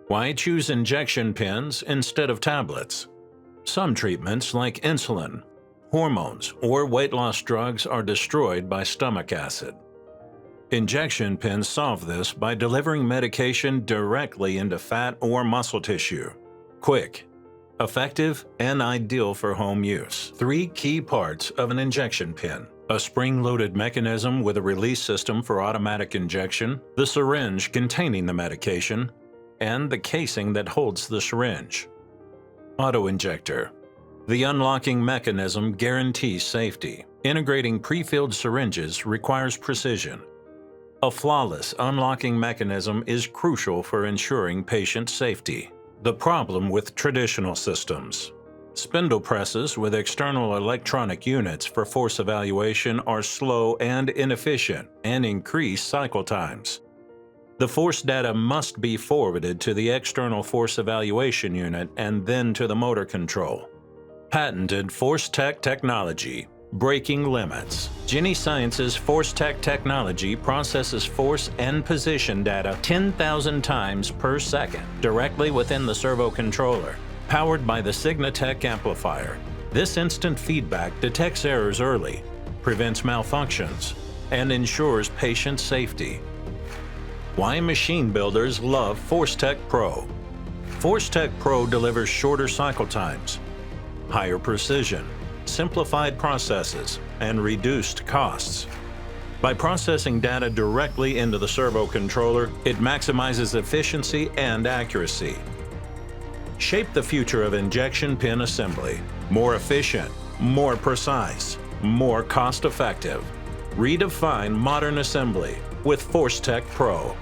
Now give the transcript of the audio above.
Why choose injection pens instead of tablets? Some treatments like insulin, hormones, or weight loss drugs are destroyed by stomach acid. Injection pens solve this by delivering medication directly into fat or muscle tissue. Quick, effective, and ideal for home use. 3 key parts of an injection pen: a spring-loaded mechanism with a release system for automatic injection, the syringe containing the medication, and the casing that holds the syringe. Auto-injector. The unlocking mechanism guarantees safety. Integrating pre-filled syringes requires precision. A flawless unlocking mechanism is crucial for ensuring patient safety. The problem with traditional systems. Spindle presses with external electronic units for force evaluation are slow and inefficient and increase cycle times. The force data must be forwarded to the external force evaluation unit and then to the motor control. Patented Forceteq technology. Breaking limits. Genescience's Forceteq technology processes force and position data 10,000 times per second directly within the servo controller, powered by the Signateq amplifier. This instant feedback detects errors early, prevents malfunctions, and ensures patient safety. Why machine builders love Forceteq Pro. Forceteq Pro delivers shorter cycle times, higher precision, simplified processes, and reduced costs. By processing data directly into the servo controller, it maximizes efficiency and accuracy. Shape the future of injection pin assembly. More efficient, more precise, more cost-effective. Redefine modern assembly with Forceteq Pro.